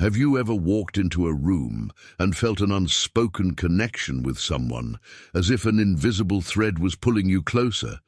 Have you ever walked into a room and felt an unspoken connection with someone, as if an invisible thread was pulling you closer?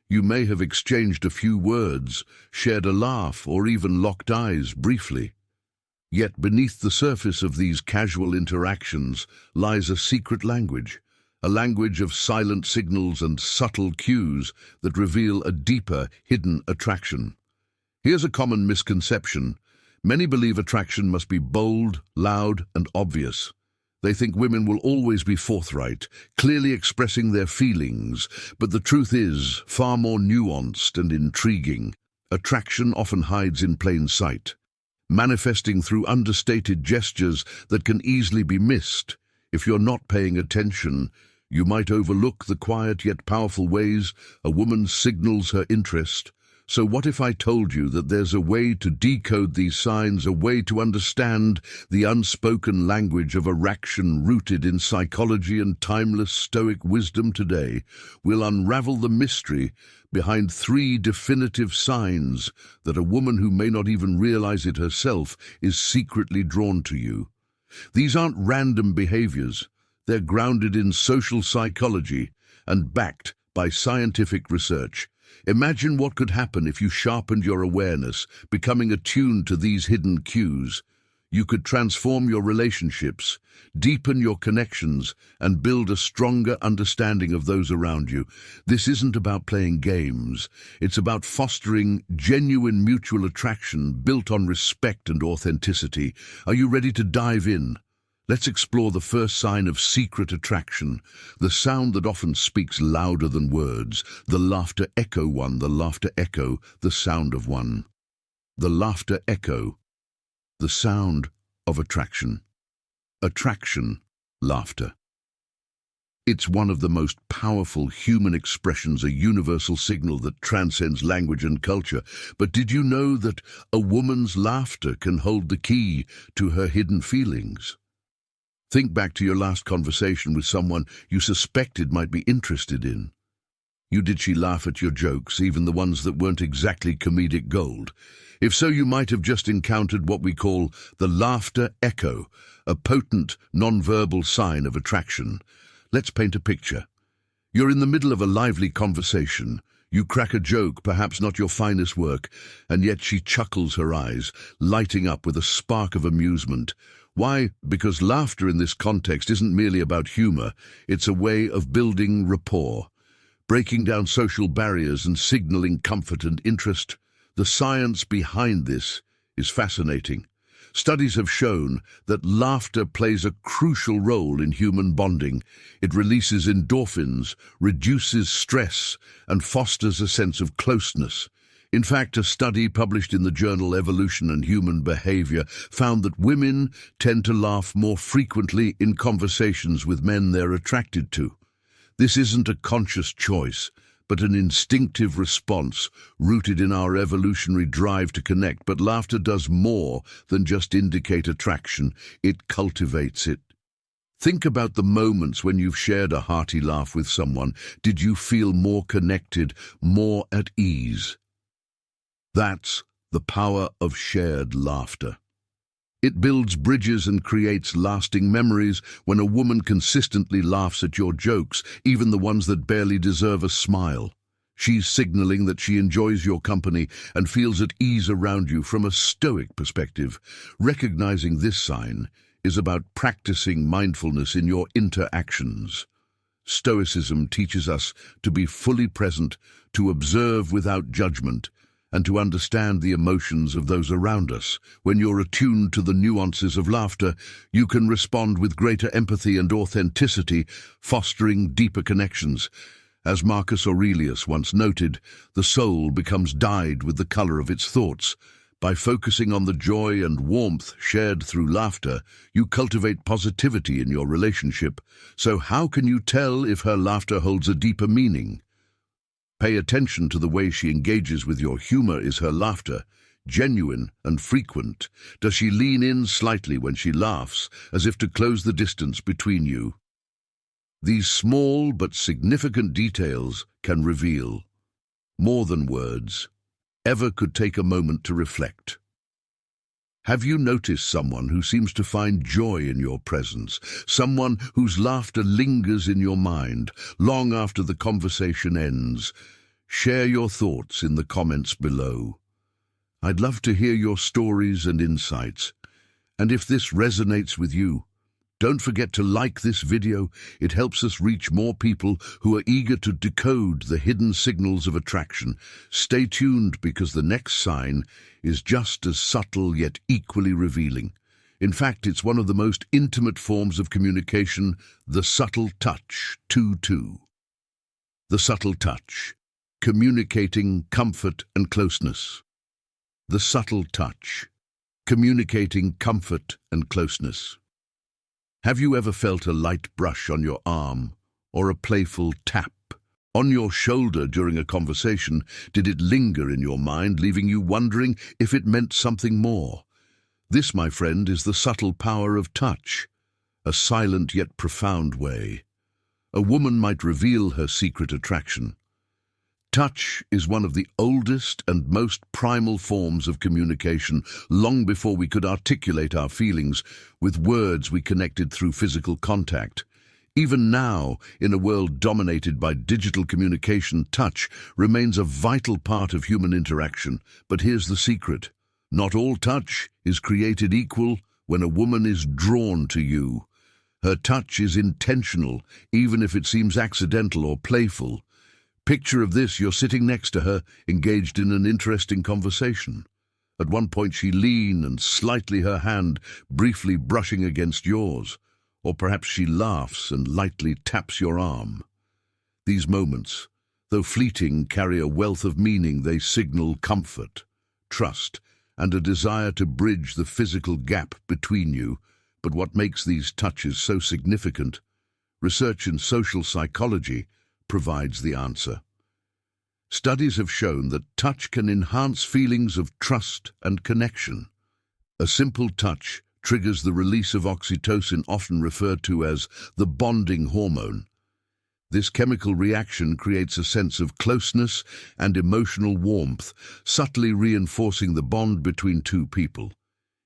You may have exchanged a few words, shared a laugh, or even locked eyes briefly. Yet beneath the surface of these casual interactions lies a secret language, a language of silent signals and subtle cues that reveal a deeper, hidden attraction. Here's a common misconception. Many believe attraction must be bold, loud, and obvious. They think women will always be forthright, clearly expressing their feelings, but the truth is far more nuanced and intriguing. Attraction often hides in plain sight, manifesting through understated gestures that can easily be missed. If you're not paying attention, you might overlook the quiet yet powerful ways a woman signals her interest. So what if I told you that there's a way to decode these signs, a way to understand the unspoken language of attraction rooted in psychology and timeless Stoic wisdom today? We'll unravel the mystery behind 3 definitive signs that a woman who may not even realize it herself is secretly drawn to you. These aren't random behaviors. They're grounded in social psychology and backed by scientific research. Imagine what could happen if you sharpened your awareness, becoming attuned to these hidden cues. You could transform your relationships, deepen your connections, and build a stronger understanding of those around you. This isn't about playing games. It's about fostering genuine mutual attraction built on respect and authenticity. Are you ready to dive in? Let's explore the first sign of secret attraction, the sound that often speaks louder than words, the laughter echo one, the laughter echo, the sound of one. The laughter echo, the sound of attraction. Attraction, laughter. It's one of the most powerful human expressions, a universal signal that transcends language and culture. But did you know that a woman's laughter can hold the key to her hidden feelings? Think back to your last conversation with someone you suspected might be interested in. Did she laugh at your jokes, even the ones that weren't exactly comedic gold? If so, you might have just encountered what we call the laughter echo, a potent, non-verbal sign of attraction. Let's paint a picture. You're in the middle of a lively conversation. You crack a joke, perhaps not your finest work, and yet she chuckles, her eyes lighting up with a spark of amusement. Why? Because laughter in this context isn't merely about humor. It's a way of building rapport, breaking down social barriers and signaling comfort and interest. The science behind this is fascinating. Studies have shown that laughter plays a crucial role in human bonding. It releases endorphins, reduces stress, and fosters a sense of closeness. In fact, a study published in the journal Evolution and Human Behavior found that women tend to laugh more frequently in conversations with men they're attracted to. This isn't a conscious choice, but an instinctive response rooted in our evolutionary drive to connect. But laughter does more than just indicate attraction, it cultivates it. Think about the moments when you've shared a hearty laugh with someone. Did you feel more connected, more at ease? That's the power of shared laughter. It builds bridges and creates lasting memories. When a woman consistently laughs at your jokes, even the ones that barely deserve a smile, she's signaling that she enjoys your company and feels at ease around you. From a Stoic perspective, recognizing this sign is about practicing mindfulness in your interactions. Stoicism teaches us to be fully present, to observe without judgment, and to understand the emotions of those around us. When you're attuned to the nuances of laughter, you can respond with greater empathy and authenticity, fostering deeper connections. As Marcus Aurelius once noted, the soul becomes dyed with the color of its thoughts. By focusing on the joy and warmth shared through laughter, you cultivate positivity in your relationship. So how can you tell if her laughter holds a deeper meaning? Pay attention to the way she engages with your humor. Is her laughter genuine and frequent? Does she lean in slightly when she laughs, as if to close the distance between you? These small but significant details can reveal more than words ever could. Take a moment to reflect. Have you noticed someone who seems to find joy in your presence? Someone whose laughter lingers in your mind long after the conversation ends? Share your thoughts in the comments below. I'd love to hear your stories and insights. And if this resonates with you, don't forget to like this video. It helps us reach more people who are eager to decode the hidden signals of attraction. Stay tuned because the next sign is just as subtle yet equally revealing. In fact, it's one of the most intimate forms of communication, the subtle touch. 2-2. The subtle touch, communicating comfort and closeness. The subtle touch, communicating comfort and closeness. Have you ever felt a light brush on your arm or a playful tap on your shoulder during a conversation? Did it linger in your mind, leaving you wondering if it meant something more? This, my friend, is the subtle power of touch, a silent yet profound way. A woman might reveal her secret attraction. Touch is one of the oldest and most primal forms of communication. Long before we could articulate our feelings with words, we connected through physical contact. Even now, in a world dominated by digital communication, touch remains a vital part of human interaction. But here's the secret. Not all touch is created equal. When a woman is drawn to you, her touch is intentional, even if it seems accidental or playful. Picture of this: you're sitting next to her, engaged in an interesting conversation. At one point she leans and slightly her hand briefly brushing against yours, or perhaps she laughs and lightly taps your arm. These moments, though fleeting, carry a wealth of meaning. They signal comfort, trust, and a desire to bridge the physical gap between you. But what makes these touches so significant? Research in social psychology provides the answer. Studies have shown that touch can enhance feelings of trust and connection. A simple touch triggers the release of oxytocin, often referred to as the bonding hormone. This chemical reaction creates a sense of closeness and emotional warmth, subtly reinforcing the bond between two people.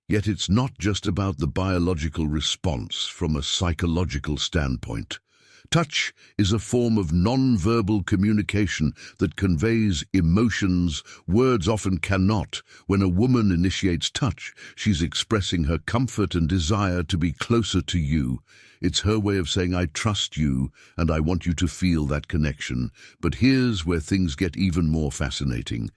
Yet it's not just about the biological response. From a psychological standpoint, touch is a form of non-verbal communication that conveys emotions words often cannot. When a woman initiates touch, she's expressing her comfort and desire to be closer to you. It's her way of saying, I trust you and I want you to feel that connection. But here's where things get even more fascinating.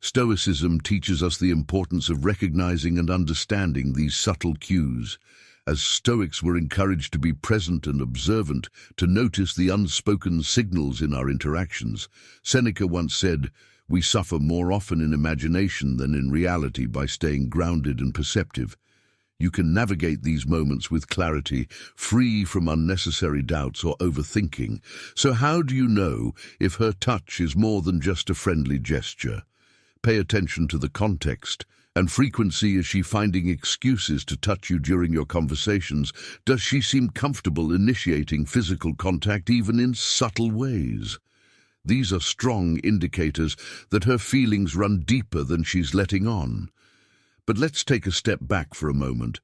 Stoicism teaches us the importance of recognizing and understanding these subtle cues. As Stoics were encouraged to be present and observant, to notice the unspoken signals in our interactions. Seneca once said, "We suffer more often in imagination than in reality by staying grounded and perceptive." You can navigate these moments with clarity, free from unnecessary doubts or overthinking. So how do you know if her touch is more than just a friendly gesture? Pay attention to the context and frequency. Is she finding excuses to touch you during your conversations? Does she seem comfortable initiating physical contact even in subtle ways? These are strong indicators that her feelings run deeper than she's letting on. But let's take a step back for a moment.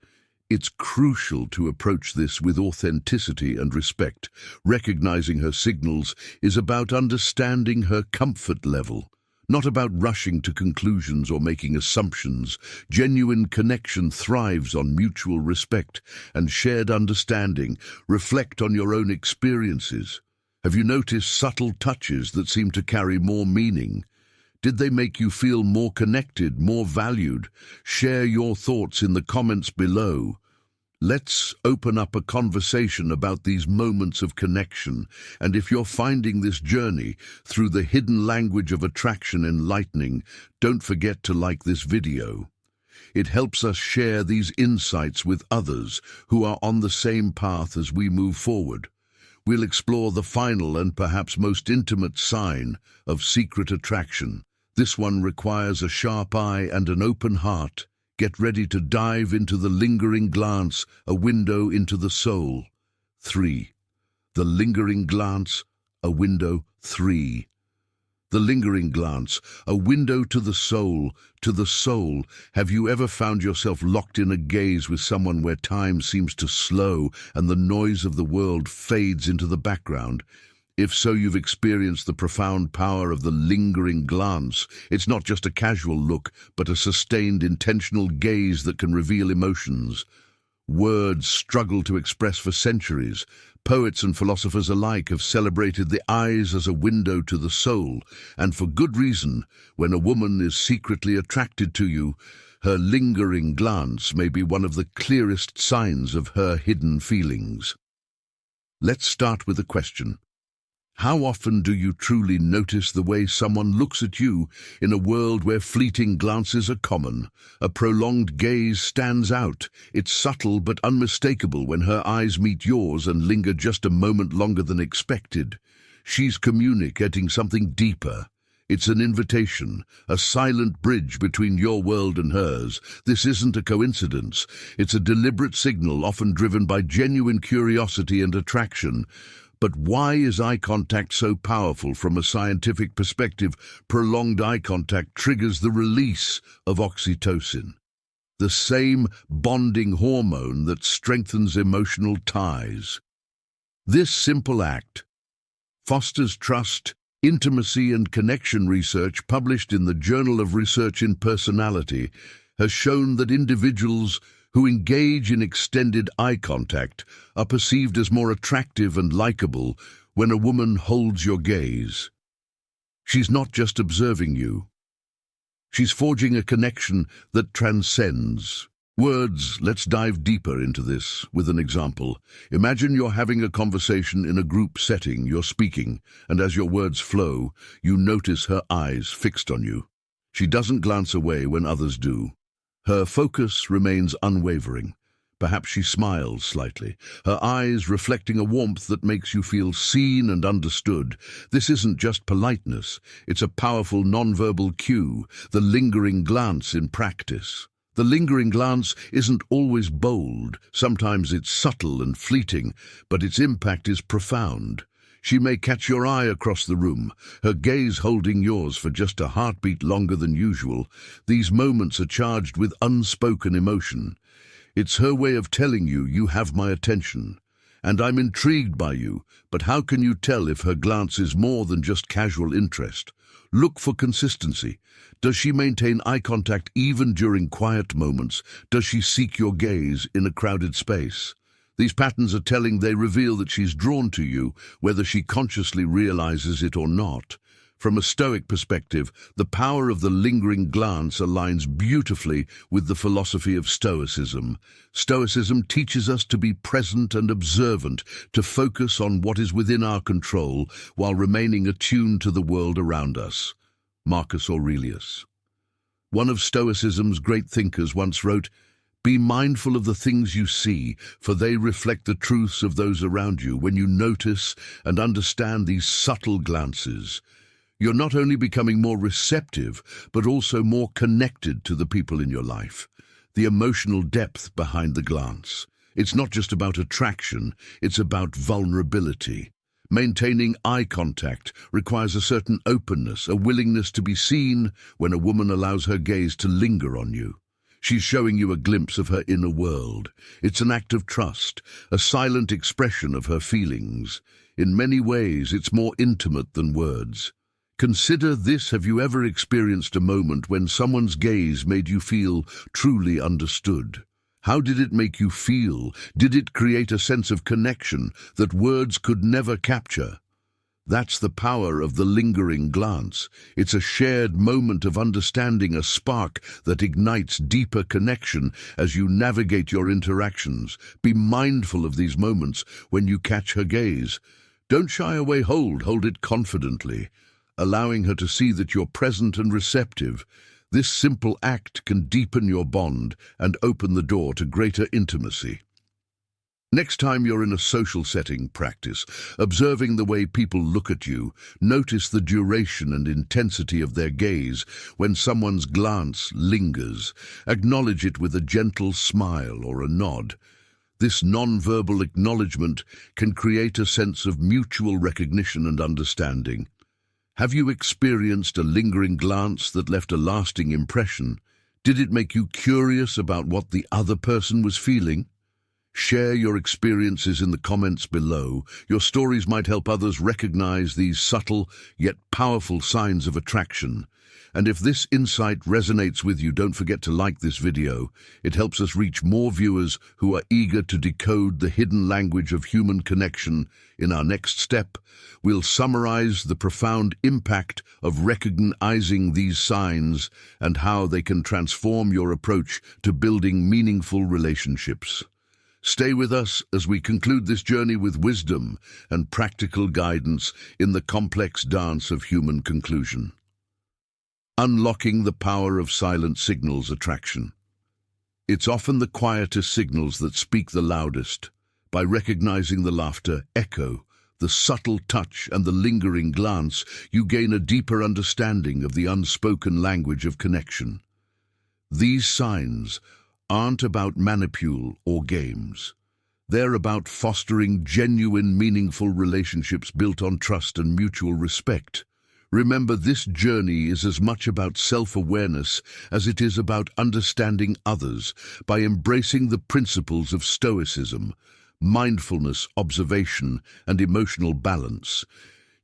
It's crucial to approach this with authenticity and respect. Recognizing her signals is about understanding her comfort level, not about rushing to conclusions or making assumptions. Genuine connection thrives on mutual respect and shared understanding. Reflect on your own experiences. Have you noticed subtle touches that seem to carry more meaning? Did they make you feel more connected, more valued? Share your thoughts in the comments below. Let's open up a conversation about these moments of connection. And if you're finding this journey through the hidden language of attraction enlightening, don't forget to like this video. It helps us share these insights with others who are on the same path as we move forward. We'll explore the final and perhaps most intimate sign of secret attraction. This one requires a sharp eye and an open heart. Get ready to dive into the lingering glance, a window into the soul. 3. The lingering glance, a window. 3. The lingering glance, a window to the soul, to the soul. Have you ever found yourself locked in a gaze with someone where time seems to slow and the noise of the world fades into the background? If so, you've experienced the profound power of the lingering glance. It's not just a casual look, but a sustained, intentional gaze that can reveal emotions words struggle to express for centuries. Poets and philosophers alike have celebrated the eyes as a window to the soul, and for good reason. When a woman is secretly attracted to you, her lingering glance may be one of the clearest signs of her hidden feelings. Let's start with a question. How often do you truly notice the way someone looks at you in a world where fleeting glances are common? A prolonged gaze stands out. It's subtle but unmistakable when her eyes meet yours and linger just a moment longer than expected. She's communicating something deeper. It's an invitation, a silent bridge between your world and hers. This isn't a coincidence. It's a deliberate signal, often driven by genuine curiosity and attraction. But why is eye contact so powerful from a scientific perspective? Prolonged eye contact triggers the release of oxytocin, the same bonding hormone that strengthens emotional ties. This simple act fosters trust, intimacy, and connection. Research published in the Journal of Research in Personality has shown that individuals who engage in extended eye contact are perceived as more attractive and likable when a woman holds your gaze. She's not just observing you. She's forging a connection that transcends words. Let's dive deeper into this with an example. Imagine you're having a conversation in a group setting. You're speaking, and as your words flow, you notice her eyes fixed on you. She doesn't glance away when others do. Her focus remains unwavering. Perhaps she smiles slightly, her eyes reflecting a warmth that makes you feel seen and understood. This isn't just politeness, it's a powerful nonverbal cue, the lingering glance in practice. The lingering glance isn't always bold, sometimes it's subtle and fleeting, but its impact is profound. She may catch your eye across the room, her gaze holding yours for just a heartbeat longer than usual. These moments are charged with unspoken emotion. It's her way of telling you, you have my attention, and I'm intrigued by you. But how can you tell if her glance is more than just casual interest? Look for consistency. Does she maintain eye contact even during quiet moments? Does she seek your gaze in a crowded space? These patterns are telling. They reveal that she's drawn to you, whether she consciously realizes it or not. From a Stoic perspective, the power of the lingering glance aligns beautifully with the philosophy of Stoicism. Stoicism teaches us to be present and observant, to focus on what is within our control while remaining attuned to the world around us. Marcus Aurelius, one of Stoicism's great thinkers, once wrote, "Be mindful of the things you see, for they reflect the truths of those around you." When you notice and understand these subtle glances, you're not only becoming more receptive, but also more connected to the people in your life. The emotional depth behind the glance. It's not just about attraction, it's about vulnerability. Maintaining eye contact requires a certain openness, a willingness to be seen. When a woman allows her gaze to linger on you, she's showing you a glimpse of her inner world. It's an act of trust, a silent expression of her feelings. In many ways, it's more intimate than words. Consider this. Have you ever experienced a moment when someone's gaze made you feel truly understood? How did it make you feel? Did it create a sense of connection that words could never capture? That's the power of the lingering glance. It's a shared moment of understanding, a spark that ignites deeper connection as you navigate your interactions. Be mindful of these moments when you catch her gaze. Don't shy away, hold it confidently, allowing her to see that you're present and receptive. This simple act can deepen your bond and open the door to greater intimacy. Next time you're in a social setting, practice observing the way people look at you. Notice the duration and intensity of their gaze. When someone's glance lingers, acknowledge it with a gentle smile or a nod. This non-verbal acknowledgement can create a sense of mutual recognition and understanding. Have you experienced a lingering glance that left a lasting impression? Did it make you curious about what the other person was feeling? Share your experiences in the comments below. Your stories might help others recognize these subtle yet powerful signs of attraction. And if this insight resonates with you, don't forget to like this video. It helps us reach more viewers who are eager to decode the hidden language of human connection. In our next step, we'll summarize the profound impact of recognizing these signs and how they can transform your approach to building meaningful relationships. Stay with us as we conclude this journey with wisdom and practical guidance in the complex dance of human conclusion. Unlocking the power of silent signals attraction. It's often the quietest signals that speak the loudest. By recognizing the laughter, echo, the subtle touch, and the lingering glance, you gain a deeper understanding of the unspoken language of connection. These signs aren't about manipule or games. They're about fostering genuine, meaningful relationships built on trust and mutual respect. Remember, this journey is as much about self-awareness as it is about understanding others. By embracing the principles of Stoicism, mindfulness, observation, and emotional balance,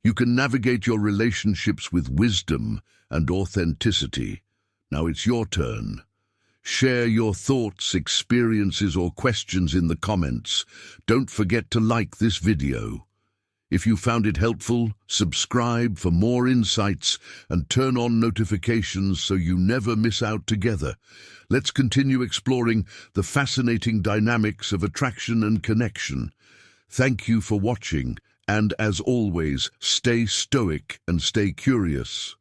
you can navigate your relationships with wisdom and authenticity. Now it's your turn. Share your thoughts, experiences, or questions in the comments. Don't forget to like this video. If you found it helpful, subscribe for more insights and turn on notifications so you never miss out together. Let's continue exploring the fascinating dynamics of attraction and connection. Thank you for watching, and as always, stay stoic and stay curious.